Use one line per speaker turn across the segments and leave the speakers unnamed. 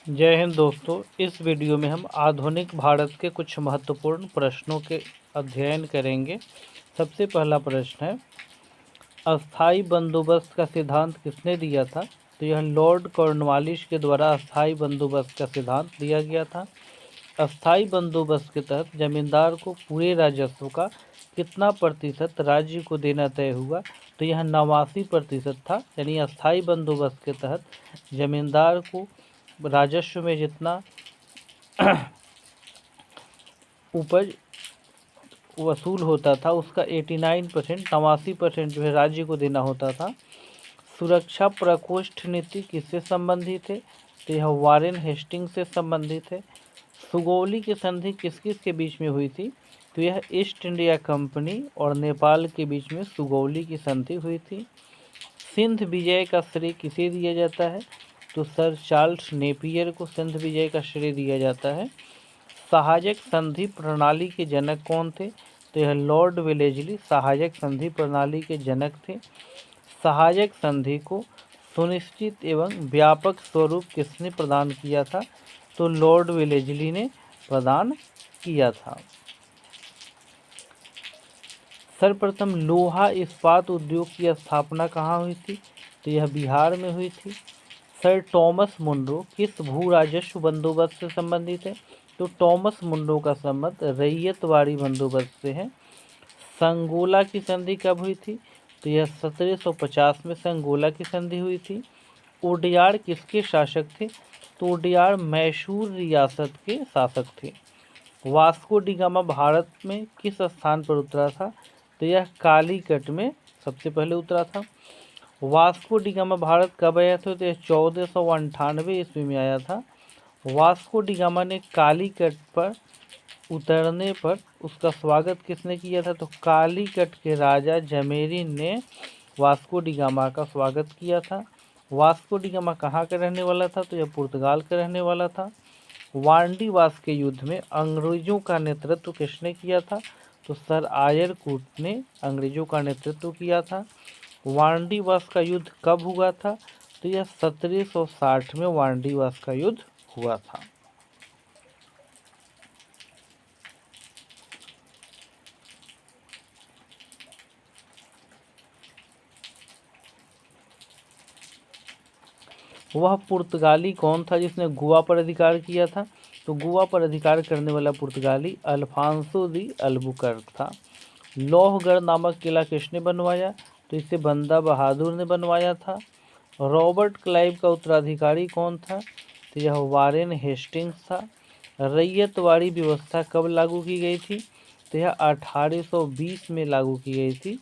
जय हिंद दोस्तों। इस वीडियो में हम आधुनिक भारत के कुछ महत्वपूर्ण प्रश्नों के अध्ययन करेंगे। सबसे पहला प्रश्न है, अस्थाई बंदोबस्त का सिद्धांत किसने दिया था? तो यह लॉर्ड कॉर्नवालिस के द्वारा अस्थाई बंदोबस्त का सिद्धांत दिया गया था। अस्थाई बंदोबस्त के तहत जमींदार को पूरे राजस्व का कितना प्रतिशत राज्य को देना तय हुआ? तो यह 89% था। यानी अस्थाई बंदोबस्त के तहत जमींदार को राजस्व में जितना उपज वसूल होता था उसका 89% 89% जो है राज्य को देना होता था। सुरक्षा प्रकोष्ठ नीति किससे संबंधित है? तो यह वारेन हेस्टिंग से संबंधित है। सुगौली की संधि किस किस के बीच में हुई थी? तो यह ईस्ट इंडिया कंपनी और नेपाल के बीच में सुगौली की संधि हुई थी। सिंध विजय का श्रेय किसे दिया जाता है? तो सर चार्ल्स नेपियर को सिंध विजय का श्रेय दिया जाता है। सहायक संधि प्रणाली के जनक कौन थे? तो यह लॉर्ड वेलेस्ली सहायक संधि प्रणाली के जनक थे। सहायक संधि को सुनिश्चित एवं व्यापक स्वरूप किसने प्रदान किया था? तो लॉर्ड वेलेस्ली ने प्रदान किया था। सर्वप्रथम लोहा इस्पात उद्योग की स्थापना कहाँ हुई थी? तो यह बिहार में हुई थी। सर टॉमस मुंड्रो किस भू राजस्व बंदोबस्त से संबंधित है? तो टॉमस मुंड्रो का संबंध रैयतवाड़ी बंदोबस्त से है। संगोला की संधि कब हुई थी? तो यह 1750 में संगोला की संधि हुई थी। ओडियार किसके शासक थे? तो ओडियार मैसूर रियासत के शासक थे। वास्को डी गामा भारत में किस स्थान पर उतरा था? तो यह कालीकट में सबसे पहले उतरा था। वास्को डी गामा भारत कब आया था? तो यह 1498 ईस्वी में आया था। वास्को डी गामा ने कालीकट पर उतरने पर उसका स्वागत किसने किया था? तो कालीकट के राजा जमेरीन ने वास्को डी गामा का स्वागत किया था। वास्को डी गामा कहाँ का रहने वाला था? तो यह पुर्तगाल का रहने वाला था। वांडीवास के युद्ध में अंग्रेजों का नेतृत्व किसने किया था? तो सर आयरकूट ने अंग्रेजों का नेतृत्व किया था। वांडीवास का युद्ध कब हुआ था? तो यह 1760 में वांडीवास का युद्ध हुआ था। वह पुर्तगाली कौन था जिसने गोवा पर अधिकार किया था? तो गोवा पर अधिकार करने वाला पुर्तगाली अल्फांसो दी अल्बुकर्क था। लौहगढ़ नामक किला किसने बनवाया? तो इसे बंदा बहादुर ने बनवाया था। रॉबर्ट क्लाइव का उत्तराधिकारी कौन था? तो यह वारेन हेस्टिंग्स था। रैयतवाड़ी व्यवस्था कब लागू की गई थी? तो यह 1820 में लागू की गई थी।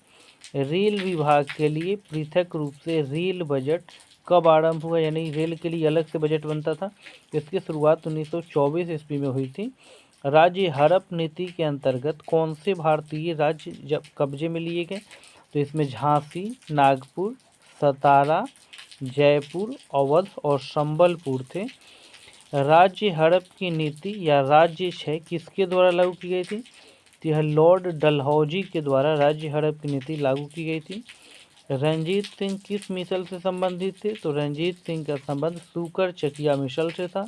रेल विभाग के लिए पृथक रूप से रेल बजट कब आरंभ हुआ? यानी रेल के लिए अलग से बजट बनता था। इसकी शुरुआत 1924 ईस्वी में हुई थी। राज्य हड़प नीति के अंतर्गत कौन से भारतीय राज्य जब कब्जे में लिए गए? तो इसमें झांसी, नागपुर, सतारा, जयपुर, अवध और संबलपुर थे। राज्य हड़प की नीति या राज्य क्षय किसके द्वारा लागू की गई थी? तो यह लॉर्ड डलहौजी के द्वारा राज्य हड़प की नीति लागू की गई थी। रंजीत सिंह किस मिसल से संबंधित थे? तो रंजीत सिंह का संबंध सूकर चकिया मिसल से था।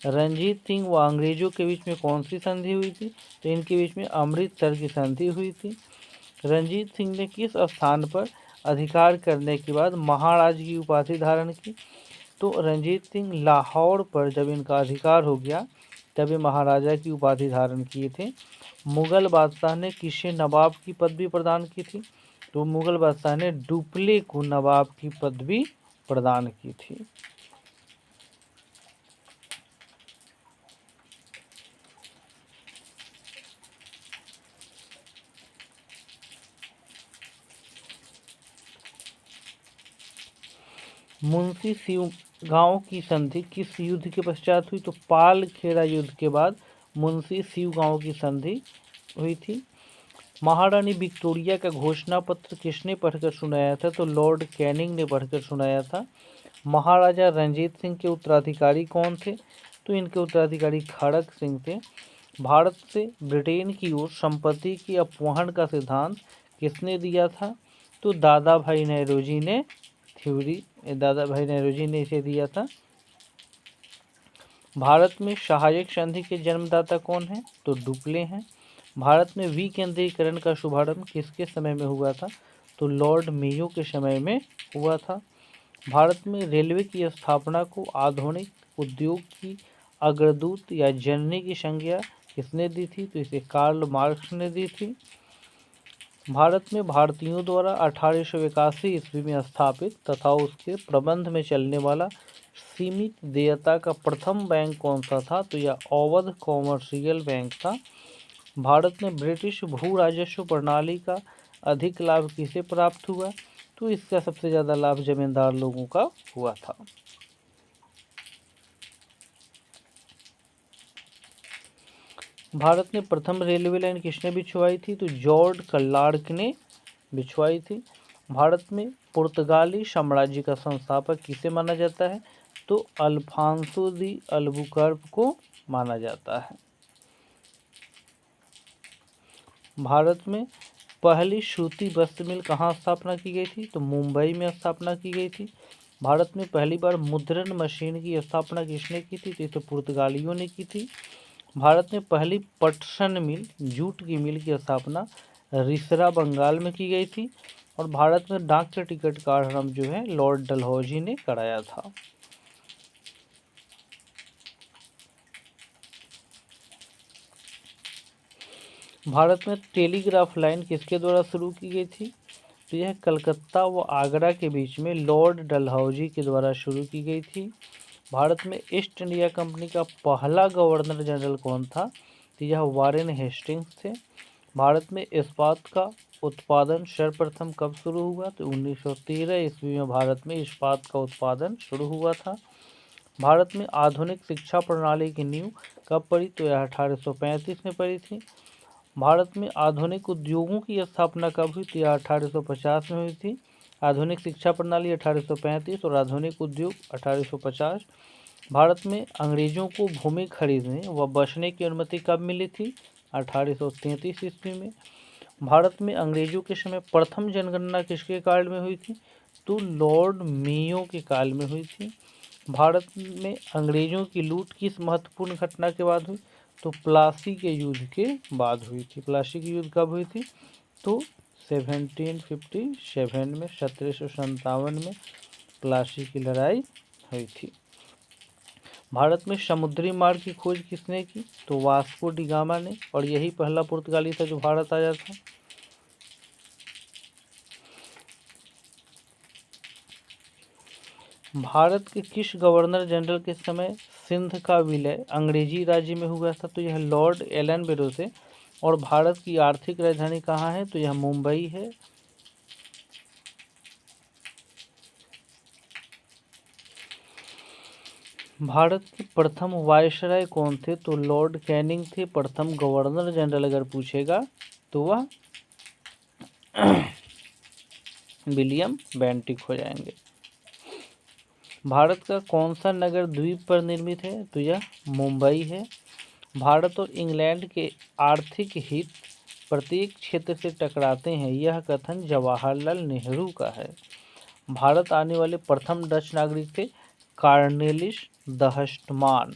रंजीत सिंह व अंग्रेजों के बीच में कौन सी संधि हुई थी? तो इनके बीच में अमृतसर की संधि हुई थी। रंजीत सिंह ने किस स्थान पर अधिकार करने के बाद महाराज की उपाधि धारण की? तो रंजीत सिंह लाहौर पर जब इनका अधिकार हो गया तब ये महाराजा की उपाधि धारण किए थे। मुगल बादशाह ने किसे नवाब की पदवी प्रदान की थी? तो मुगल बादशाह ने डुप्ले को नवाब की पदवी प्रदान की थी। मुंशी शिवगांव की संधि किस युद्ध के पश्चात हुई? तो पाल खेड़ा युद्ध के बाद मुंशी शिवगांव की संधि हुई थी। महारानी विक्टोरिया का घोषणा पत्र किसने पढ़कर सुनाया था? तो लॉर्ड कैनिंग ने पढ़कर सुनाया था। महाराजा रंजीत सिंह के उत्तराधिकारी कौन थे? तो इनके उत्तराधिकारी खड़क सिंह थे। भारत से ब्रिटेन की ओर संपत्ति की अपहरण का सिद्धांत किसने दिया था? तो दादा भाई नेहरूजी ने इसे दिया था। भारत में सहायक संधि के जन्मदाता कौन है? तो डुप्ले हैं। भारत में विकेंद्रीकरण का शुभारंभ किसके समय में हुआ था? तो लॉर्ड मेयो के समय में हुआ था। भारत में रेलवे की स्थापना को आधुनिक उद्योग की अग्रदूत या जननी की संज्ञा किसने दी थी? तो इसे कार्ल मार्क्स ने दी थी। भारत में भारतीयों द्वारा 1881 ईस्वी में स्थापित तथा उसके प्रबंध में चलने वाला सीमित देयता का प्रथम बैंक कौन सा था? तो यह अवध कॉमर्शियल बैंक था। भारत में ब्रिटिश भू राजस्व प्रणाली का अधिक लाभ किसे प्राप्त हुआ? तो इसका सबसे ज़्यादा लाभ जमींदार लोगों का हुआ था। भारत में प्रथम रेलवे लाइन किसने बिछवाई थी? तो जॉर्ज क्लार्क ने बिछवाई थी। भारत में पुर्तगाली साम्राज्य का संस्थापक किसे माना जाता है? तो अल्फांसो दी अल्बुकर्क को माना जाता है। भारत में पहली सूती वस्त्र मिल कहाँ स्थापना की गई थी? तो मुंबई में स्थापना की गई थी। भारत में पहली बार मुद्रण मशीन की स्थापना किसने की थी? तो पुर्तगालियों ने की थी। भारत में पहली पटसन मिल जूट की मिल की स्थापना रिसरा बंगाल में की गई थी। और भारत में डाक के टिकट का आरंभ जो है लॉर्ड डलहौजी ने कराया था। भारत में टेलीग्राफ लाइन किसके द्वारा शुरू की गई थी? तो यह कलकत्ता व आगरा के बीच में लॉर्ड डलहौजी के द्वारा शुरू की गई थी। भारत में ईस्ट इंडिया कंपनी का पहला गवर्नर जनरल कौन था? तो यह वारेन हेस्टिंग्स थे। भारत में इस्पात का उत्पादन सर्वप्रथम कब शुरू हुआ? तो 1913 ईस्वी में भारत में इस्पात का उत्पादन शुरू हुआ था। भारत में आधुनिक शिक्षा प्रणाली की नींव कब पड़ी? तो यह 1835 में पड़ी थी। भारत में आधुनिक उद्योगों की स्थापना कब हुई? तो यह 1850 में हुई थी। आधुनिक शिक्षा प्रणाली 1835 और आधुनिक उद्योग 1850। भारत में अंग्रेजों को भूमि खरीदने व बसने की अनुमति कब मिली थी? 1833 ईस्वी में। भारत में अंग्रेजों के समय प्रथम जनगणना किसके काल में हुई थी? तो लॉर्ड मेयो के काल में हुई थी। भारत में अंग्रेजों की लूट किस महत्वपूर्ण घटना के बाद हुई? तो प्लासी के युद्ध के बाद हुई थी। प्लासी की युद्ध कब हुई थी? तो 1757 में 1757 में प्लासी की लड़ाई हुई थी। भारत में समुद्री मार्ग की खोज किसने की? तो वास्को डी गामा ने। और यही पहला पुर्तगाली था जो भारत आया था। भारत के किस गवर्नर जनरल के समय सिंध का विलय अंग्रेजी राज्य में हुआ था? तो यह लॉर्ड एलन बेरोसे। और भारत की आर्थिक राजधानी कहाँ है? तो यह मुंबई है। भारत के प्रथम वायसराय कौन थे? तो लॉर्ड कैनिंग थे। प्रथम गवर्नर जनरल अगर पूछेगा तो वह विलियम बेंटिक हो जाएंगे। भारत का कौन सा नगर द्वीप पर निर्मित है? तो यह मुंबई है। भारत और इंग्लैंड के आर्थिक हित प्रत्येक क्षेत्र से टकराते हैं, यह कथन जवाहरलाल नेहरू का है। भारत आने वाले प्रथम डच नागरिक थे कार्नेलिस द हस्टमान।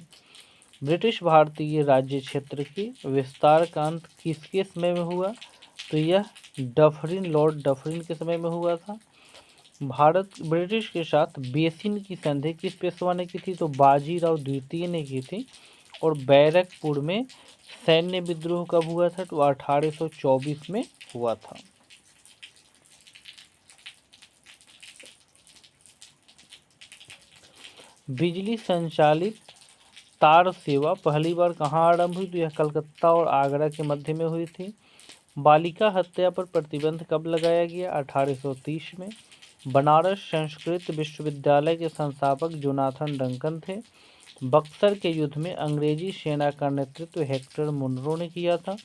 ब्रिटिश भारतीय राज्य क्षेत्र के विस्तार का अंत किसके समय में हुआ? तो यह डफरिन लॉर्ड डफरिन के समय में हुआ था। भारत ब्रिटिश के साथ बेसिन की संधि किस पेशवा ने की थी? तो बाजीराव द्वितीय ने की थी। और बैरकपुर में सैन्य विद्रोह कब हुआ था? तो 1824 में हुआ था। बिजली संचालित तार सेवा पहली बार कहाँ आरंभ हुई? तो यह कलकत्ता और आगरा के मध्य में हुई थी। बालिका हत्या पर प्रतिबंध कब लगाया गया? 1830 में। बनारस संस्कृत विश्वविद्यालय के संस्थापक जोनाथन डंकन थे। बक्सर के युद्ध में अंग्रेजी सेना का नेतृत्व हेक्टर मुनरो ने किया था।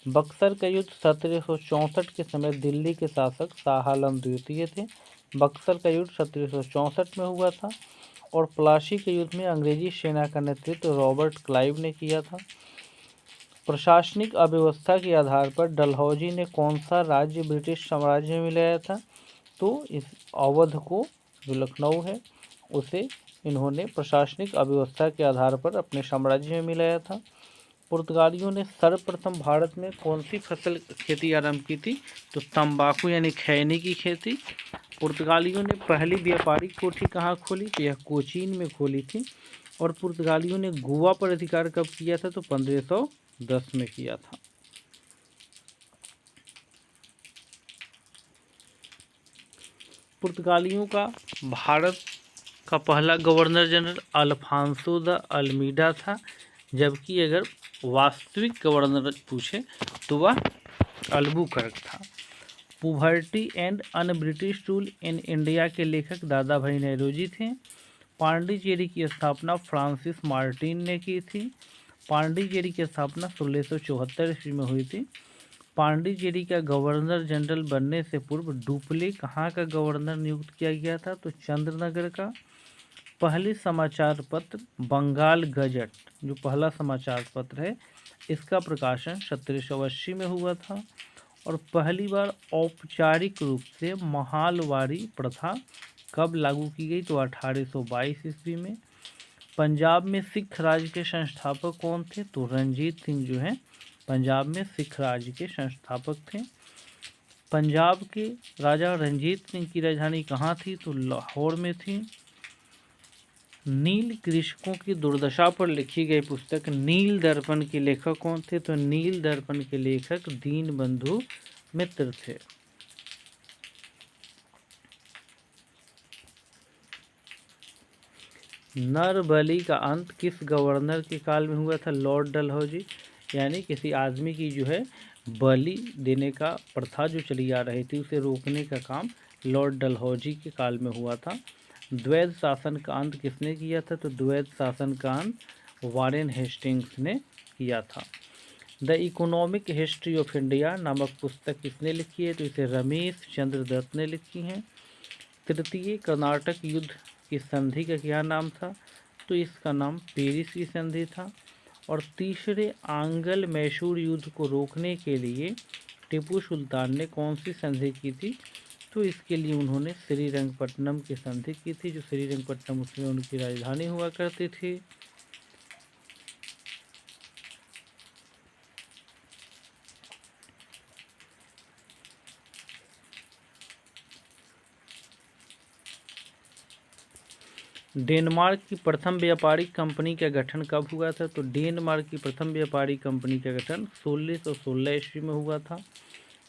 बक्सर का युद्ध 1764 के समय दिल्ली के शासक शाह आलम द्वितीय थे। बक्सर का युद्ध 1764 में हुआ था। और प्लासी के युद्ध में अंग्रेजी सेना का नेतृत्व रॉबर्ट क्लाइव ने किया था। प्रशासनिक अव्यवस्था के आधार पर डलहौजी ने कौन सा राज्य ब्रिटिश साम्राज्य में मिलाया था? तो इस अवध को, जो लखनऊ है, उसे इन्होंने प्रशासनिक अव्यवस्था के आधार पर अपने साम्राज्य में मिलाया था। पुर्तगालियों ने सर्वप्रथम भारत में कौन सी फसल खेती आरंभ की थी? तो तंबाकू यानी खैनी की खेती। पुर्तगालियों ने पहली व्यापारिक कोठी कहाँ खोली? तो यह कोचीन में खोली थी। और पुर्तगालियों ने गोवा पर अधिकार कब किया था? तो 1510 में किया था। पुर्तगालियों का भारत का पहला governor general Alfonso de Almeida था, जबकि अगर वास्तविक गवर्नर पूछे तो वह अल्बुकर्क था। Poverty and un British rule in India के लेखक दादा भाई नौरोजी थे। पांडिचेरी की स्थापना फ्रांसिस मार्टिन ने की थी। पांडिचेरी की स्थापना 1674 ईस्वी में हुई थी। पांडिचेरी का गवर्नर जनरल बनने से पूर्व डुप्ले कहाँ का गवर्नर नियुक्त किया गया था? तो चंद्रनगर का। पहले समाचार पत्र बंगाल गजट, जो पहला समाचार पत्र है, इसका प्रकाशन 1780 में हुआ था। और पहली बार औपचारिक रूप से महालवारी प्रथा कब लागू की गई? तो 1822 ईस्वी में। पंजाब में सिख राज के संस्थापक कौन थे? तो रंजीत सिंह जो हैं पंजाब में सिख राज के संस्थापक थे। पंजाब के राजा रंजीत सिंह की राजधानी कहाँ थी? तो लाहौर में थी। नील कृषकों की दुर्दशा पर लिखी गई पुस्तक नील दर्पण के लेखक कौन थे? तो नील दर्पण के लेखक दीनबंधु मित्र थे। नरबली का अंत किस गवर्नर के काल में हुआ था? लॉर्ड डलहौजी। यानी किसी आदमी की जो है बलि देने का प्रथा जो चली आ रही थी उसे रोकने का काम लॉर्ड डलहौजी के काल में हुआ था। द्वैध शासन का अंत किसने किया था? तो द्वैध शासन का अंत वारेन हेस्टिंग्स ने किया था। The economic history of India नामक पुस्तक किसने लिखी है? तो इसे रमेश चंद्र दत्त ने लिखी है। तृतीय कर्नाटक युद्ध की संधि का क्या नाम था? तो इसका नाम पेरिस की संधि था। और तीसरे आंग्ल मैसूर युद्ध को रोकने के लिए टीपू सुल्तान ने कौन सी संधि की थी? तो इसके लिए उन्होंने श्रीरंगपट्टनम की संधि की थी, जो श्रीरंगपट्टनम उसमें उनकी राजधानी हुआ करती थी। डेनमार्क की प्रथम व्यापारिक कंपनी का गठन कब हुआ था? तो डेनमार्क की प्रथम व्यापारिक कंपनी का गठन 1616 ईस्वी में हुआ था।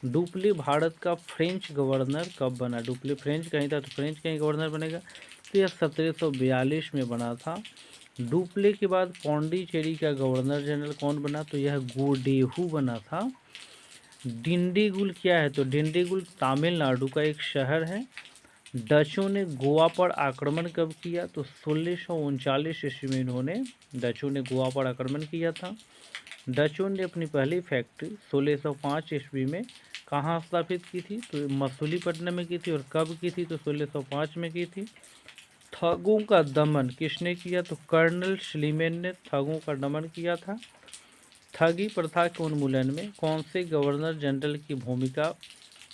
डुप्ले भारत का फ्रेंच गवर्नर कब बना? डुप्ले फ्रेंच कहीं था तो फ्रेंच कहीं गवर्नर बनेगा, तो यह 1742 में बना था। डुप्ले के बाद पौंडीचेरी का गवर्नर जनरल कौन बना? तो यह गोडेहू बना था। डिंडीगुल क्या है? तो डिंडीगुल तमिलनाडु का एक शहर है। डचों ने गोवा पर आक्रमण कब किया? तो 1639 ईस्वी में इन्होंने डचों ने गोवा पर आक्रमण किया था। डचों ने अपनी पहली फैक्ट्री 1605 ईस्वी में कहाँ स्थापित की थी? तो मसूलीपट्टनम में की थी। और कब की थी? तो 1605 में की थी। ठगों का दमन किसने किया? तो कर्नल स्लीमेन ने ठगों का दमन किया था। ठगी प्रथा के उन्मूलन में कौन से गवर्नर जनरल की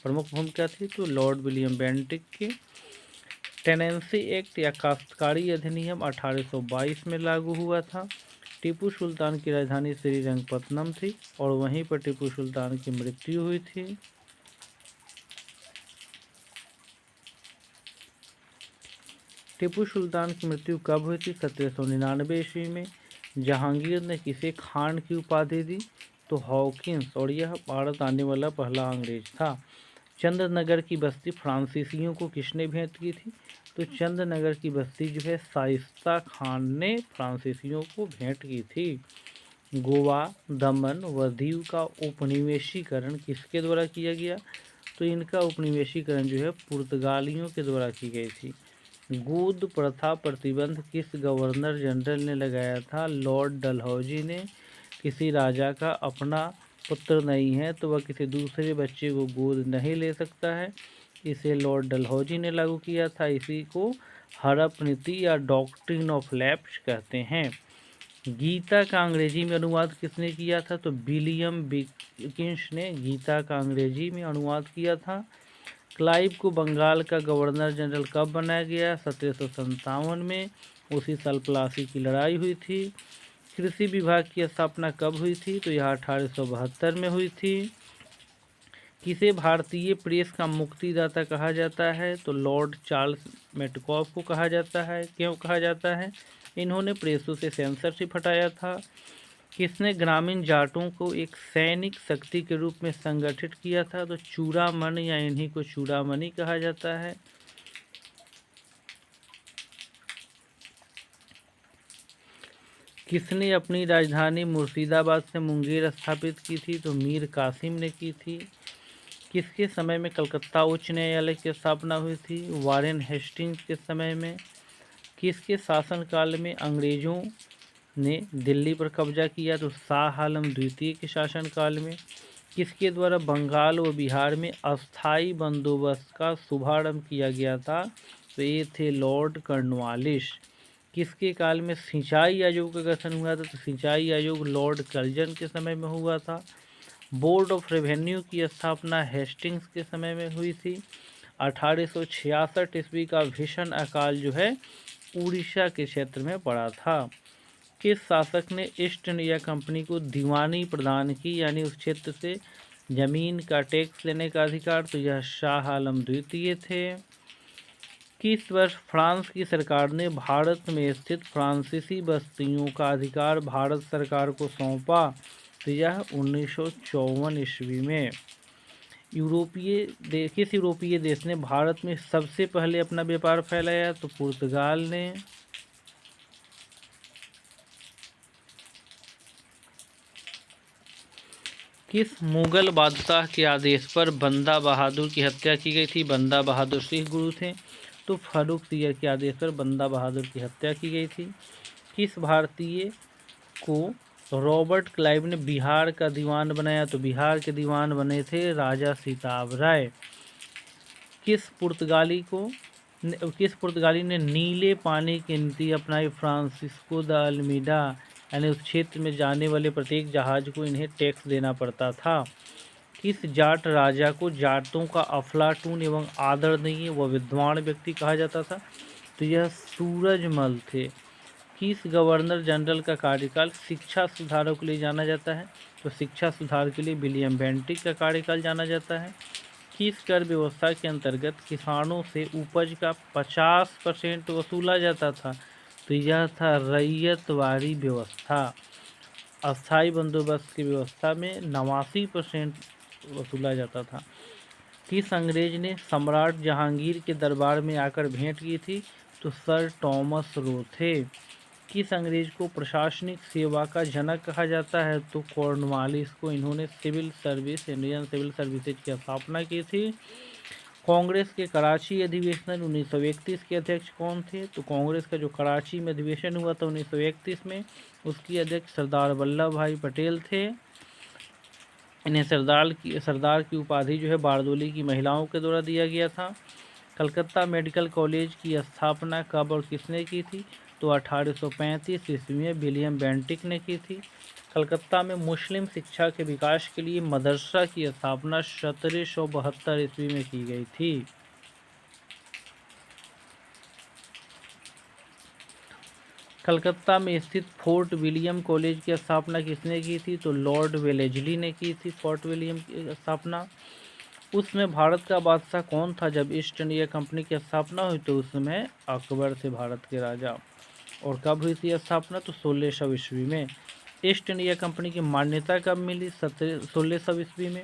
प्रमुख भूमिका थी? तो लॉर्ड विलियम बेंटिक की। टेनेंसी एक्ट या काश्तकारी अधिनियम 1822 में लागू हुआ था। टीपू सुल्तान की राजधानी श्रीरंगपट्टनम थी और वहीं पर टीपू सुल्तान की मृत्यु हुई थी। टीपू सुल्तान की मृत्यु कब हुई थी? 1799 ईस्वी में। जहांगीर ने किसे खान की उपाधि दी? तो हॉकिंस, और यह भारत आने वाला पहला अंग्रेज था। चंद्रनगर की बस्ती फ्रांसीसियों को किसने भेंट की थी? तो चंद्रनगर की बस्ती जो है शाइस्ता खान ने फ्रांसीसियों को भेंट की थी। गोवा, दमन व दीव का उपनिवेशीकरण किसके द्वारा किया गया? तो इनका उपनिवेशीकरण जो है पुर्तगालियों के द्वारा की गई थी। गोद प्रथा प्रतिबंध किस गवर्नर जनरल ने लगाया था? लॉर्ड डलहौजी ने। किसी राजा का अपना पुत्र नहीं है तो वह किसी दूसरे बच्चे को गोद नहीं ले सकता है, इसे लॉर्ड डलहौजी ने लागू किया था। इसी को हड़प नीति या डॉक्ट्रिन ऑफ लैप्स कहते हैं। गीता का अंग्रेजी में अनुवाद किसने किया था? तो विलियम विकिंस ने गीता का अंग्रेजी में अनुवाद किया था। क्लाइव को बंगाल का गवर्नर जनरल कब बनाया गया? 1757 में। उसी साल प्लासी की लड़ाई हुई थी। कृषि विभाग की स्थापना कब हुई थी? तो यह 1872 में हुई थी। किसे भारतीय प्रेस का मुक्तिदाता कहा जाता है? तो लॉर्ड चार्ल्स मेटकॉफ को कहा जाता है। क्यों कहा जाता है? इन्होंने प्रेसों से सेंसरशिप हटाया था। किसने ग्रामीण जाटों को एक सैनिक शक्ति के रूप में संगठित किया था? तो चूड़ामण या इन्हीं को चूड़ामणि कहा जाता है। किसने अपनी राजधानी मुर्शिदाबाद से मुंगेर स्थापित की थी? तो मीर कासिम ने की थी। किसके समय में कलकत्ता उच्च न्यायालय की स्थापना हुई थी? वारेन हेस्टिंग्स के समय में। किसके शासनकाल में अंग्रेजों ने दिल्ली पर कब्जा किया? तो शाह आलम द्वितीय के शासनकाल में। किसके द्वारा बंगाल व बिहार में अस्थायी बंदोबस्त का शुभारंभ किया गया था? तो ये थे लॉर्ड कॉर्नवालिस। किसके काल में सिंचाई आयोग का गठन हुआ था? तो सिंचाई आयोग लॉर्ड कर्जन के समय में हुआ था। बोर्ड ऑफ रेवेन्यू की स्थापना हेस्टिंग्स के समय में हुई थी। 1866 ईस्वी का भीषण अकाल जो है उड़ीसा के क्षेत्र में पड़ा था। किस शासक ने ईस्ट इंडिया कंपनी को दीवानी प्रदान की, यानी उस क्षेत्र से जमीन का टैक्स लेने का अधिकार? तो यह शाह आलम द्वितीय थे। किस वर्ष फ्रांस की सरकार ने भारत में स्थित फ्रांसीसी बस्तियों का अधिकार भारत सरकार को सौंपा? तो यह 1954 ईस्वी में। किस यूरोपीय देश ने भारत में सबसे पहले अपना व्यापार फैलाया? तो पुर्तगाल ने। किस मुगल बादशाह के आदेश पर बंदा बहादुर की हत्या की गई थी? बंदा बहादुर सिख गुरु थे। तो फारूक सियर के आदेश पर बंदा बहादुर की हत्या की गई थी। किस भारतीय को रॉबर्ट क्लाइव ने बिहार का दीवान बनाया? तो बिहार के दीवान बने थे राजा सिताब राय। किस पुर्तगाली ने नीले पानी की नीति अपनाई? फ्रांसिस्को द अल्मीडा, यानी उस क्षेत्र में जाने वाले प्रत्येक जहाज को इन्हें टैक्स देना पड़ता था। किस जाट राजा को जाटों का अफलातून एवं आदरणीय व विद्वान व्यक्ति कहा जाता था? तो यह सूरजमल थे। किस गवर्नर जनरल का कार्यकाल शिक्षा सुधारों के लिए जाना जाता है? तो शिक्षा सुधार के लिए विलियम बेंटिक का कार्यकाल जाना जाता है। किस कर व्यवस्था के अंतर्गत किसानों से उपज का 50% वसूला जाता था? तो यह था रैयतवारी व्यवस्था। अस्थायी बंदोबस्त की व्यवस्था में 89% वसूला जाता था। किस अंग्रेज ने सम्राट जहांगीर के दरबार में आकर भेंट की थी? तो सर टॉमस रो थे। किस अंग्रेज को प्रशासनिक सेवा का जनक कहा जाता है? तो कॉर्नवालिस को। इन्होंने इंडियन सिविल सर्विसेज की स्थापना की थी। कांग्रेस के कराची अधिवेशन 1931 के अध्यक्ष कौन थे? तो कांग्रेस का जो कराची में अधिवेशन हुआ था 1931 में, उसकी अध्यक्ष सरदार वल्लभ भाई पटेल थे। इन्हें सरदार की उपाधि जो है बारदोली की महिलाओं के द्वारा दिया गया था। कलकत्ता मेडिकल कॉलेज की स्थापना कब और किसने की थी? तो 1835 ईस्वी में विलियम बेंटिक ने की थी। कलकत्ता में मुस्लिम शिक्षा के विकास के लिए मदरसा की स्थापना 1772 ईस्वी में की गई थी। कलकत्ता में स्थित फोर्ट विलियम कॉलेज की स्थापना किसने की थी? तो लॉर्ड वेलेजली ने की थी फोर्ट विलियम की स्थापना। उसमें भारत का बादशाह कौन था जब ईस्ट इंडिया कंपनी की स्थापना हुई? तो उस समय अकबर थे भारत के राजा। और कब हुई थी स्थापना? तो 1600 ईस्वी में। ईस्ट इंडिया कंपनी की मान्यता कब मिली? 1600 ईस्वी में।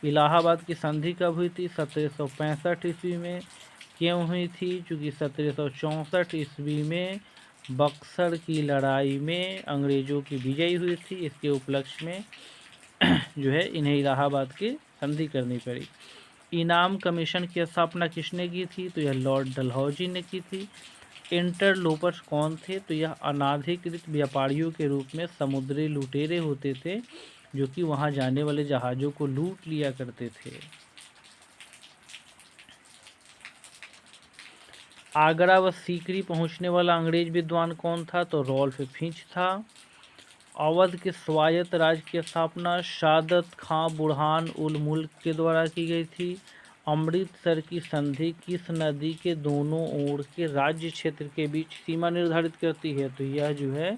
इलाहाबाद की संधि कब हुई थी? 1765 ईस्वी में। क्यों हुई थी? चूँकि 1764 ईस्वी में बक्सर की लड़ाई में अंग्रेज़ों की विजय हुई थी। इसके उपलक्ष्य में जो है इन्हें इलाहाबाद की संधि करनी पड़ी। इनाम कमीशन की स्थापना किसने की थी? तो यह लॉर्ड डलहौजी ने की थी। इंटरलोपर्स कौन थे? तो यह अनाधिकृत व्यापारियों के रूप में समुद्री लुटेरे होते थे, जो कि वहां जाने वाले जहाज़ों को लूट लिया करते थे। आगरा व सीकरी पहुंचने वाला अंग्रेज विद्वान कौन था? तो रॉल्फ फिंच था। अवध के स्वायत्त राज्य की स्थापना सादत खां बुरहान उल मुल्क के द्वारा की गई थी। अमृतसर की संधि किस नदी के दोनों ओर के राज्य क्षेत्र के बीच सीमा निर्धारित करती है? तो यह जो है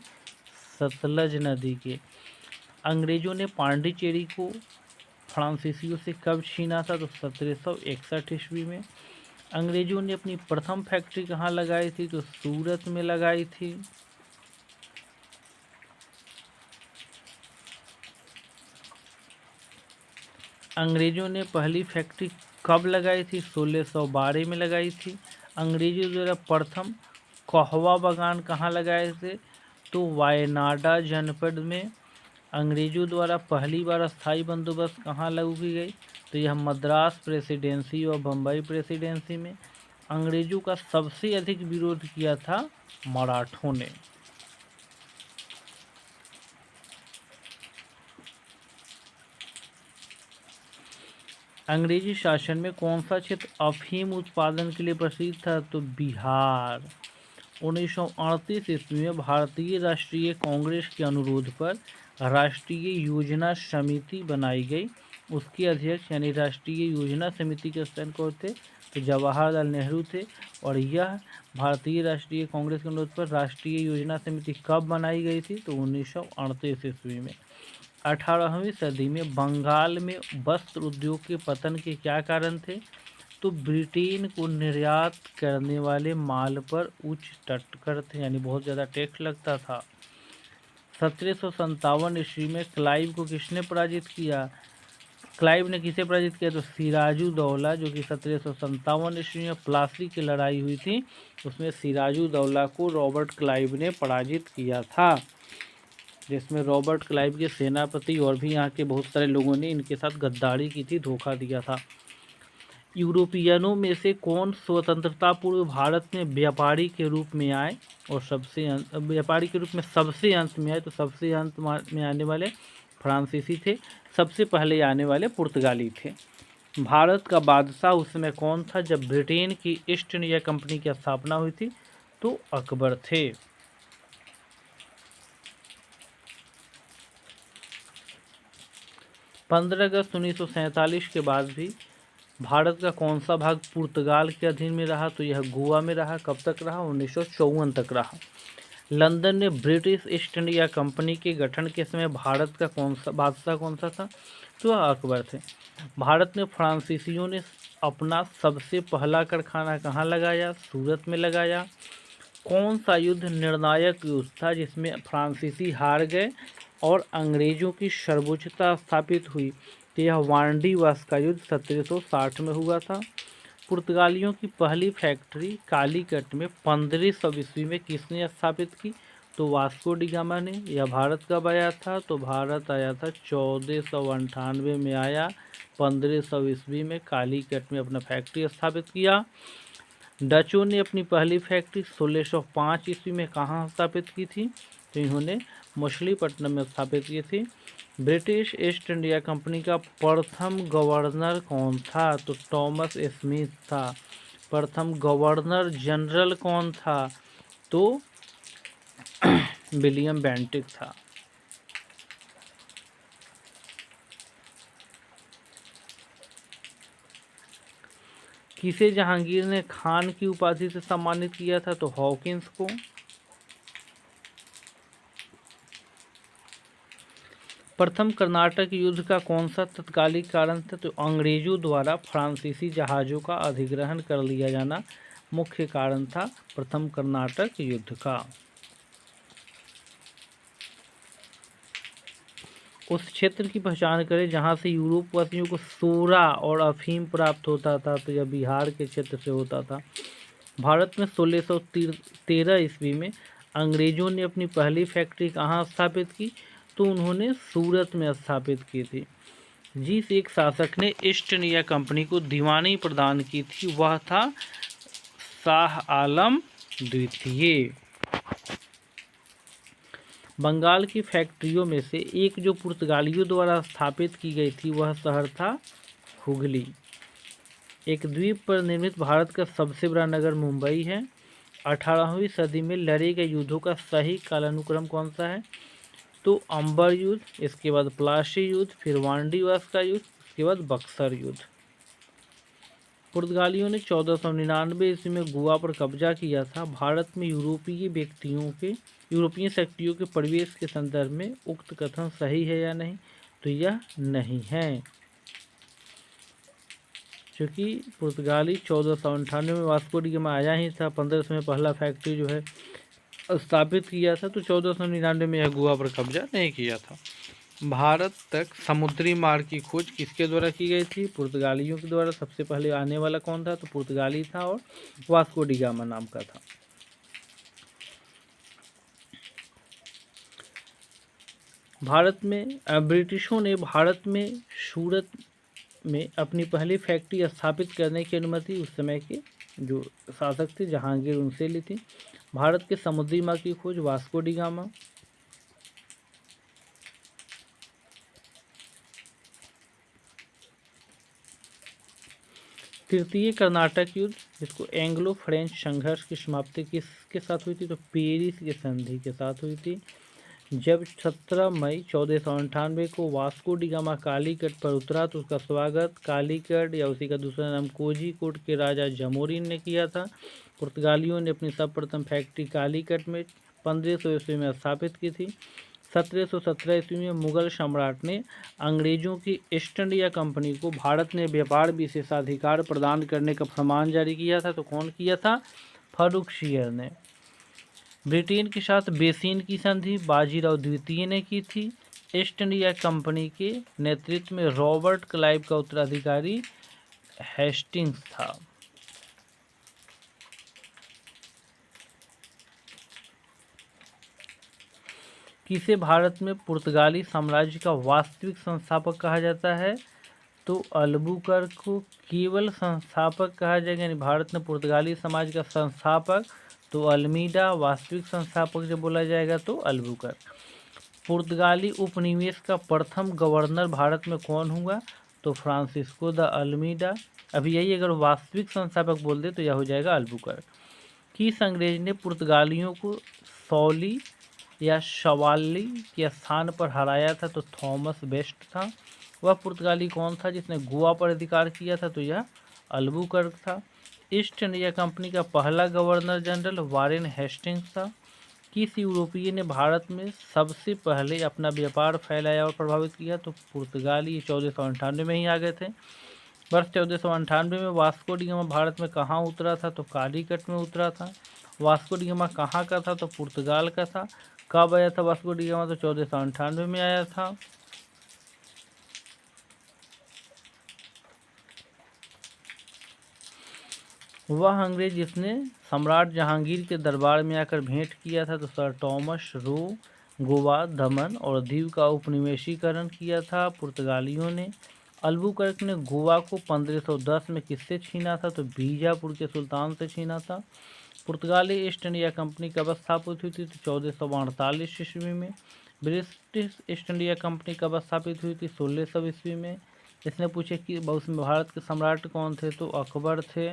सतलज नदी के। अंग्रेजों ने पांडिचेरी को फ्रांसीसियों से कब छीना था? तो 1761 ईस्वी में। अंग्रेजों ने अपनी प्रथम फैक्ट्री कहाँ लगाई थी? तो सूरत में लगाई थी। अंग्रेजों ने पहली फैक्ट्री कब लगाई थी? 1612 में लगाई थी। अंग्रेजों द्वारा प्रथम कहवा बागान कहाँ लगाए थे? तो वायनाडा जनपद में। अंग्रेजों द्वारा पहली बार स्थायी बंदोबस्त कहाँ लागू की गई? तो यह मद्रास प्रेसिडेंसी और बम्बई प्रेसिडेंसी में। अंग्रेजों का सबसे अधिक विरोध किया था मराठों ने। अंग्रेजी शासन में कौन सा क्षेत्र अफीम उत्पादन के लिए प्रसिद्ध था? तो बिहार। 1938 ईस्वी में भारतीय राष्ट्रीय कांग्रेस के अनुरोध पर राष्ट्रीय योजना समिति बनाई गई। उसके अध्यक्ष यानी राष्ट्रीय योजना समिति के सदस्य कौन थे? तो जवाहरलाल नेहरू थे। और यह भारतीय राष्ट्रीय कांग्रेस के अनुरोध पर राष्ट्रीय योजना समिति कब बनाई गई थी? तो 1938 ईस्वी में। 18वीं सदी में बंगाल में वस्त्र उद्योग के पतन के क्या कारण थे? तो ब्रिटेन को निर्यात करने वाले माल पर उच्च टक्कर थे, यानी बहुत ज़्यादा टैक्स लगता था। 1757 ईस्वी में क्लाइव को किसने पराजित किया? क्लाइव ने किसे पराजित किया? तो सिराजुद्दौला, जो कि 1757 ईस्वी में प्लासी की लड़ाई हुई थी, उसमें सिराजुद्दौला को रॉबर्ट क्लाइव ने पराजित किया था, जिसमें रॉबर्ट क्लाइव के सेनापति और भी यहाँ के बहुत सारे लोगों ने इनके साथ गद्दारी की थी, धोखा दिया था। यूरोपियनों में से कौन स्वतंत्रता पूर्व भारत में व्यापारी के रूप में आए और व्यापारी के रूप में सबसे अंत में आए? तो सबसे अंत में आने वाले फ्रांसीसी थे, सबसे पहले आने वाले पुर्तगाली थे। भारत का बादशाह उस समय कौन था जब ब्रिटेन की ईस्ट इंडिया कंपनी की स्थापना हुई थी? तो अकबर थे। 15 अगस्त 1947 के बाद भी भारत का कौन सा भाग पुर्तगाल के अधीन में रहा? तो यह गोवा में रहा। कब तक रहा? 1954 तक रहा। लंदन में ब्रिटिश ईस्ट इंडिया कंपनी के गठन के समय भारत का बादशाह कौन सा था? तो अकबर थे। भारत में फ्रांसीसियों ने अपना सबसे पहला कारखाना कहाँ लगाया? सूरत में लगाया। कौन सा युद्ध निर्णायक युद्ध था जिसमें फ्रांसीसी हार गए और अंग्रेजों की सर्वोच्चता स्थापित हुई? तो यह वांडीवास का युद्ध 1760 में हुआ था। पुर्तगालियों की पहली फैक्ट्री कालीकट में 1500 ईस्वी में किसने स्थापित की? तो वास्को डी गामा ने। यह भारत कब आया था? तो भारत आया था 1498 में आया। 1500 ईस्वी में कालीकट में अपना फैक्ट्री स्थापित किया। डचों ने अपनी पहली फैक्ट्री 1605 ईस्वी में कहाँ स्थापित की थी? तो इन्होंने मछलीपट्टनम में स्थापित की थी। ब्रिटिश ईस्ट इंडिया कंपनी का प्रथम गवर्नर कौन था? तो थॉमस स्मिथ था। प्रथम गवर्नर जनरल कौन था? तो विलियम बेंटिक था। किसे जहांगीर ने खान की उपाधि से सम्मानित किया था? तो हॉकिंस को। प्रथम कर्नाटक युद्ध का कौन सा तत्कालिक कारण था? तो अंग्रेजों द्वारा फ्रांसीसी जहाज़ों का अधिग्रहण कर लिया जाना मुख्य कारण था प्रथम कर्नाटक युद्ध का। उस क्षेत्र की पहचान करें जहां से यूरोप वासियों को सोरा और अफीम प्राप्त होता था। तो यह बिहार के क्षेत्र से होता था। भारत में 1613 ईस्वी में अंग्रेजों ने अपनी पहली फैक्ट्री कहाँ स्थापित की? तो उन्होंने सूरत में स्थापित की थी। जिस एक शासक ने ईस्ट इंडिया कंपनी को दीवानी प्रदान की थी वह था शाह आलम द्वितीय। बंगाल की फैक्ट्रियों में से एक जो पुर्तगालियों द्वारा स्थापित की गई थी वह शहर था हुगली। एक द्वीप पर निर्मित भारत का सबसे बड़ा नगर मुंबई है। 18वीं सदी में लड़े गए युद्धों का सही कालानुक्रम कौन सा है? तो अंबर युद्ध, इसके बाद प्लासी युद्ध, फिर वांडीवास का युद्ध, इसके बाद बक्सर युद्ध। पुर्तगालियों ने 1499 ईस्वी में गोवा पर कब्जा किया था। भारत में यूरोपीय शक्तियों के प्रवेश के संदर्भ में उक्त कथन सही है या नहीं, तो यह नहीं है, क्योंकि पुर्तगाली 1498 में वास्को डी गामा आया ही था। 1500 में पहला फैक्ट्री जो है स्थापित किया था, तो 1499 में यह गोवा पर कब्जा नहीं किया था। भारत तक समुद्री मार्ग की खोज किसके द्वारा की गई थी? पुर्तगालियों के द्वारा। सबसे पहले आने वाला कौन था? तो पुर्तगाली था और वास्को डी गामा नाम का था। ब्रिटिशों ने भारत में सूरत में अपनी पहली फैक्ट्री स्थापित करने की अनुमति उस समय के जो शासक थे जहांगीर उनसे ली थी। भारत के समुद्री मार्ग की खोज वास्को डी गामा। तृतीय कर्नाटक युद्ध, जिसको एंग्लो फ्रेंच संघर्ष की समाप्ति किसके साथ हुई थी? तो पेरिस की संधि के साथ हुई थी, जब 17 मई 1498 को वास्को डी गामा कालीकट पर उतरा तो उसका स्वागत कालीकट या उसी का दूसरा नाम कोझिकोड के राजा जमोरिन ने किया था। पुर्तगालियों ने अपनी सर्वप्रथम फैक्ट्री कालीकट में 1500 ईस्वी में स्थापित की थी। 1717 ईस्वी में मुगल सम्राट ने अंग्रेजों की ईस्ट इंडिया कंपनी को भारत में व्यापार विशेषाधिकार प्रदान करने का फरमान जारी किया था। तो कौन किया था? फर्रुखशियर ने। ब्रिटेन के साथ बेसिन की संधि बाजीराव द्वितीय ने की थी। ईस्ट इंडिया कंपनी के नेतृत्व में रॉबर्ट क्लाइव का उत्तराधिकारी हेस्टिंग्स था। किसे भारत में पुर्तगाली साम्राज्य का वास्तविक संस्थापक कहा जाता है? तो अल्बुकर्क को केवल संस्थापक कहा जाएगा, यानी भारत में पुर्तगाली समाज का संस्थापक तो अल्मीडा, वास्तविक संस्थापक जब बोला जाएगा तो अल्बुकर्क। पुर्तगाली उपनिवेश का प्रथम गवर्नर भारत में कौन हुआ? तो फ्रांसिस्को द अल्मीडा। अभी यही अगर वास्तविक संस्थापक बोल दे तो यह हो जाएगा अल्बुकर्क। किस अंग्रेज ने पुर्तगालियों को सौली या शवाली के स्थान पर हराया था? तो थॉमस बेस्ट था। वह पुर्तगाली कौन था जिसने गोवा पर अधिकार किया था? तो यह अल्बुकर्क था। ईस्ट इंडिया कंपनी का पहला गवर्नर जनरल वारेन हेस्टिंग्स था। किस यूरोपीय ने भारत में सबसे पहले अपना व्यापार फैलाया और प्रभावित किया? तो पुर्तगाली 1498 में ही आ गए थे। वर्ष 1498 में वास्को डी गामा भारत में कहाँ उतरा था? तो कालीकट में उतरा था। वास्को डी गामा कहाँ का था? तो पुर्तगाल का था। कब आया था वास्को डी गामा? तो 1498 में आया था। वह अंग्रेज जिसने सम्राट जहांगीर के दरबार में आकर भेंट किया था तो सर टॉमस रो गोवा, दमन और दीव का उपनिवेशीकरण किया था पुर्तगालियों ने। अल्बुकर्क ने गोवा को 1510 में किससे छीना था? तो बीजापुर के सुल्तान से छीना था। पुर्तगाली ईस्ट इंडिया कंपनी कब स्थापित हुई थी? तो 1448 ईस्वी में। ब्रिटिश ईस्ट इंडिया कंपनी कब स्थापित हुई थी? 1600 ईस्वी में। इसने पूछे कि उसमें भारत के सम्राट कौन थे? तो अकबर थे।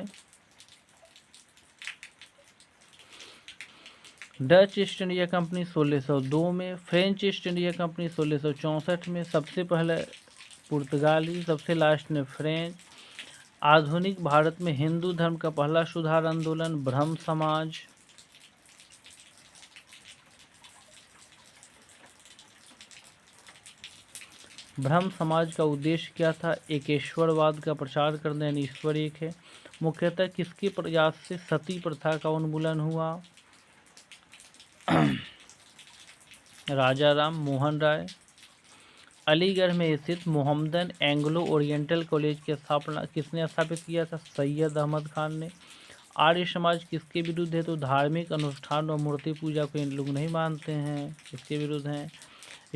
डच ईस्ट इंडिया कंपनी 1602 में। फ्रेंच ईस्ट इंडिया कंपनी 1664 में। सबसे पहले पुर्तगाली, सबसे लास्ट में फ्रेंच। आधुनिक भारत में हिंदू धर्म का पहला सुधार आंदोलन ब्रह्म समाज। ब्रह्म समाज का उद्देश्य क्या था? एकेश्वरवाद का प्रचार करना, यानी ईश्वर एक है। मुख्यतः किसके प्रयास से सती प्रथा का उन्मूलन हुआ? राजा राम मोहन राय। अलीगढ़ में स्थित मोहम्मदन एंग्लो ओरिएंटल कॉलेज की स्थापना किसने स्थापित किया था? सैयद अहमद खान ने। आर्य समाज किसके विरुद्ध है? तो धार्मिक अनुष्ठान और मूर्ति पूजा को इन लोग नहीं मानते हैं, किसके विरुद्ध हैं?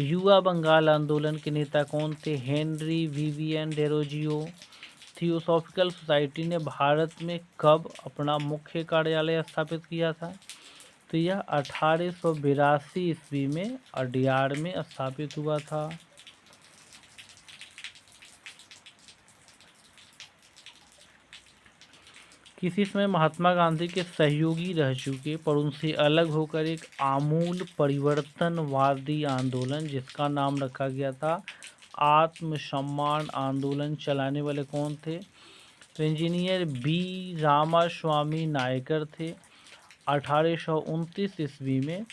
युवा बंगाल आंदोलन के नेता कौन थे? Henry Vivian Derozio. Theosophical society ने भारत में कब अपना मुख्य कार्यालय स्थापित किया था? तो यह 1882 ईस्वी में अडियार में स्थापित हुआ था। किसी समय महात्मा गांधी के सहयोगी रह चुके पर उनसे अलग होकर एक आमूल परिवर्तनवादी आंदोलन जिसका नाम रखा गया था आत्मसम्मान आंदोलन चलाने वाले कौन थे? तो इंजीनियर बी रामास्वामी नायकर थे। 1829 ईस्वी में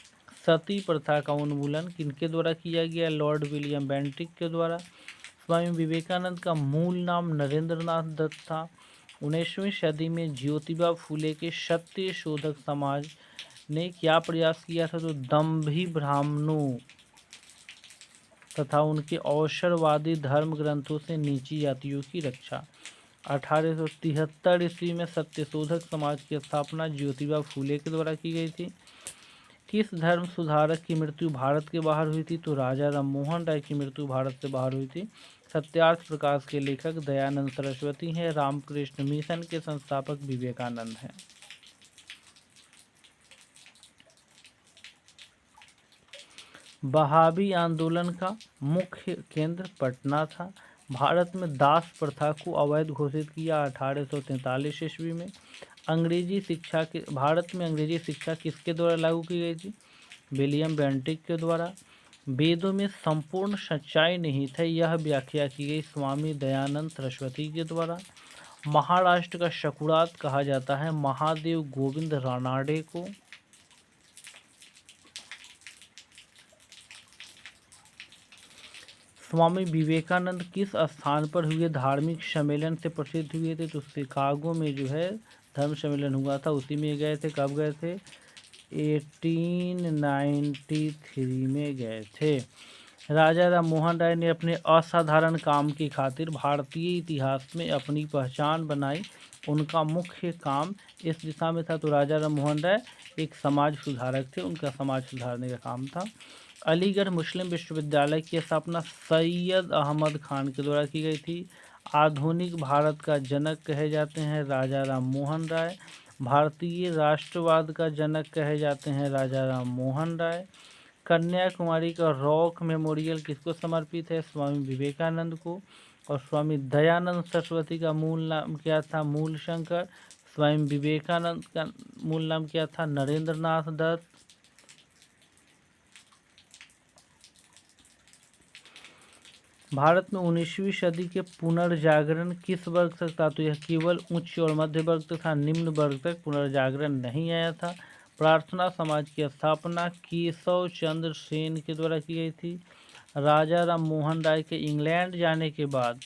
सती प्रथा का उन्मूलन किनके द्वारा किया गया? लॉर्ड विलियम बेंटिक के द्वारा। स्वामी विवेकानंद का मूल नाम नरेंद्रनाथ दत्त था। 19वीं सदी में ज्योतिबा फूले के सत्य शोधक समाज ने क्या प्रयास किया था? तो दंभी ब्राह्मणों तथा उनके अवसरवादी धर्म ग्रंथों से नीची जातियों की रक्षा। 1873 ईस्वी में सत्यशोधक समाज की स्थापना ज्योतिबा फूले के द्वारा की गई थी। किस धर्म सुधारक की मृत्यु भारत के बाहर हुई थी? तो राजा राममोहन राय की मृत्यु भारत से बाहर हुई थी। सत्यार्थ प्रकाश के लेखक दयानंद सरस्वती हैं। रामकृष्ण मिशन के संस्थापक विवेकानंद हैं। बहावी आंदोलन का मुख्य केंद्र पटना था। भारत में दास प्रथा को अवैध घोषित किया 1843 ईस्वी में। अंग्रेजी शिक्षा के भारत में अंग्रेजी शिक्षा किसके द्वारा लागू की गई थी? विलियम बेंटिक के द्वारा। वेदों में संपूर्ण सच्चाई निहित है, यह व्याख्या की गई स्वामी दयानंद सरस्वती के द्वारा। महाराष्ट्र का शकुरात कहा जाता है महादेव गोविंद रानाडे को। स्वामी विवेकानंद किस स्थान पर हुए धार्मिक सम्मेलन से प्रसिद्ध हुए थे? तो शिकागो में जो है धर्म सम्मेलन हुआ था, उसी में गए थे। कब गए थे? 1893 में गए थे। राजा राममोहन राय ने अपने असाधारण काम की खातिर भारतीय इतिहास में अपनी पहचान बनाई। उनका मुख्य काम इस दिशा में था। तो राजा राममोहन राय एक समाज सुधारक थे, उनका समाज सुधारने का काम था। अलीगढ़ मुस्लिम विश्वविद्यालय की स्थापना सैयद अहमद खान के द्वारा की गई थी। आधुनिक भारत का जनक कहे जाते हैं राजा राममोहन राय। भारतीय राष्ट्रवाद का जनक कहे जाते हैं राजा राममोहन राय। कन्याकुमारी का रॉक मेमोरियल किसको समर्पित है? स्वामी विवेकानंद को। और स्वामी दयानंद सरस्वती का मूल नाम क्या था? मूल शंकर। स्वामी विवेकानंद का मूल नाम क्या था? नरेंद्रनाथ दत्त। भारत में 19वीं सदी के पुनर्जागरण किस वर्ग तक था? तो यह केवल उच्च और मध्य वर्ग तथा निम्न वर्ग तक पुनर्जागरण नहीं आया था। प्रार्थना समाज की स्थापना केशव चंद्र सेन के द्वारा की गई थी। राजा राममोहन राय के इंग्लैंड जाने के बाद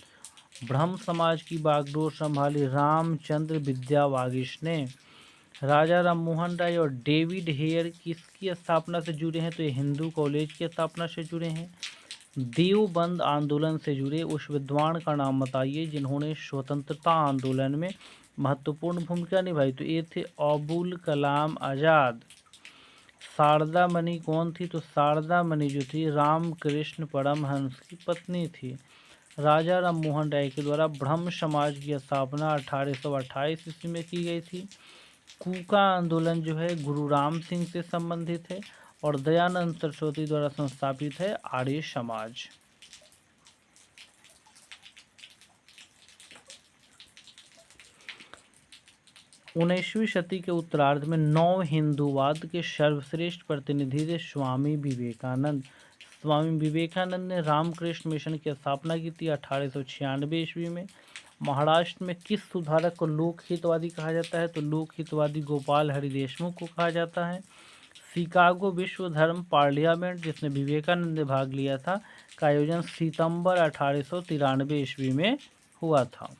ब्रह्म समाज की बागडोर संभाली रामचंद्र विद्या वागीश ने। राजा राममोहन राय और डेविड हेयर किसकी स्थापना से जुड़े हैं? तो ये हिंदू कॉलेज की स्थापना से जुड़े हैं। देवबंद आंदोलन से जुड़े उस विद्वान का नाम बताइए जिन्होंने स्वतंत्रता आंदोलन में महत्वपूर्ण भूमिका निभाई। तो ये थे अबुल कलाम आज़ाद। शारदा मणि कौन थी? तो शारदा मणि जो थी रामकृष्ण परमहंस की पत्नी थी। राजा राममोहन राय के द्वारा ब्रह्म समाज की स्थापना 1828 ईस्वी में की गई थी। कूका आंदोलन जो है गुरु राम सिंह से संबंधित है। और दयानंद सरस्वती द्वारा संस्थापित है आर्य समाज। उन्नीसवीं सदी के उत्तरार्ध में नव हिंदूवाद के सर्वश्रेष्ठ प्रतिनिधि थे स्वामी विवेकानंद। स्वामी विवेकानंद ने रामकृष्ण मिशन की स्थापना की थी 1896 ईस्वी में। महाराष्ट्र में किस सुधारक को लोकहितवादी कहा जाता है? तो लोकहितवादी गोपाल हरि देशमुख को कहा जाता है। शिकागो विश्व धर्म पार्लियामेंट जिसमें विवेकानंद ने भाग लिया था का आयोजन सितंबर 1893 ईस्वी में हुआ था।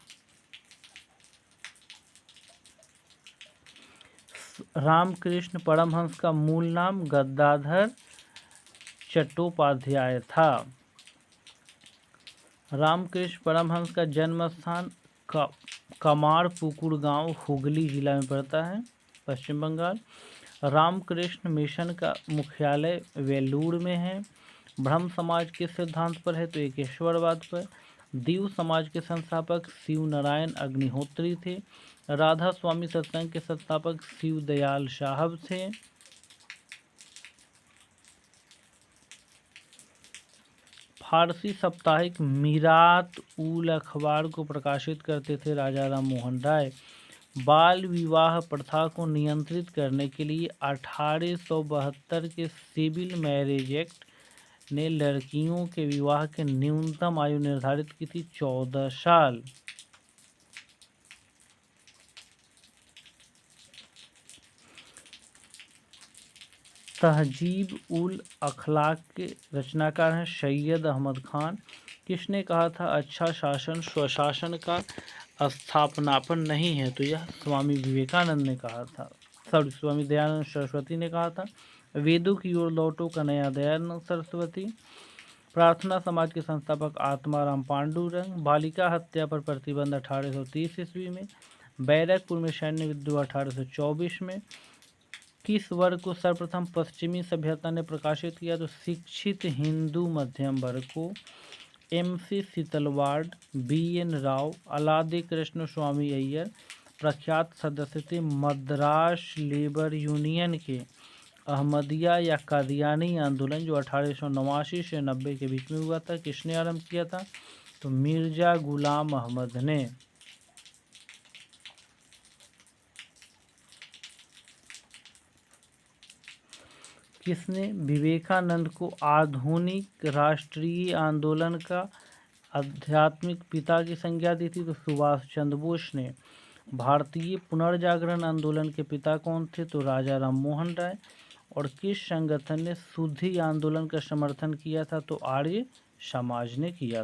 रामकृष्ण परमहंस का मूल नाम गदाधर चट्टोपाध्याय था। रामकृष्ण परमहंस का जन्म स्थान कमारपुकुर गांव हुगली जिला में पड़ता है, पश्चिम बंगाल। रामकृष्ण मिशन का मुख्यालय वेलूर में है। ब्रह्म समाज के सिद्धांत पर है तो एकेश्वरवाद पर। दीव समाज के संस्थापक शिव नारायण अग्निहोत्री थे। राधा स्वामी सत्संग के संस्थापक शिव दयाल साहब थे। फारसी साप्ताहिक मीरात उल अखबार को प्रकाशित करते थे राजा राममोहन राय। बाल विवाह प्रथा को नियंत्रित करने के लिए 1872 के सिविल मैरिज एक्ट ने लड़कियों के विवाह की न्यूनतम आयु निर्धारित की थी 14 साल। तहजीब उल अखलाक के रचनाकार हैं सैयद अहमद खान। किसने कहा था अच्छा शासन स्वशासन का स्थापनापन नहीं है? तो यह स्वामी विवेकानंद ने कहा था, स्वामी दयानंद सरस्वती ने कहा था। वेदों की ओर लौटो कन्हैया दयानंद सरस्वती। प्रार्थना समाज के संस्थापक आत्माराम पांडुरंग। बालिका हत्या पर प्रतिबंध 1830 ईस्वी में। बैरकपुर में सैन्य विद्रोह 1824 में। किस वर्ग को सर्वप्रथम पश्चिमी सभ्यता ने प्रकाशित किया? तो शिक्षित हिंदू मध्यम वर्ग को। MC सीतलवाड़, BN राव, अलादि कृष्ण स्वामी अय्यर प्रख्यात सदस्य थे मद्रास लेबर यूनियन के। अहमदिया या कादियानी आंदोलन जो 1889 से 90 के बीच में हुआ था, किसने आरंभ किया था? तो मिर्जा गुलाम अहमद ने। किसने विवेकानंद को आधुनिक राष्ट्रीय आंदोलन का आध्यात्मिक पिता की संज्ञा दी थी? तो सुभाष चंद्र बोस ने। भारतीय पुनर्जागरण आंदोलन के पिता कौन थे? तो राजा राम मोहन राय। और किस संगठन ने शुद्धि आंदोलन का समर्थन किया था? तो आर्य समाज ने किया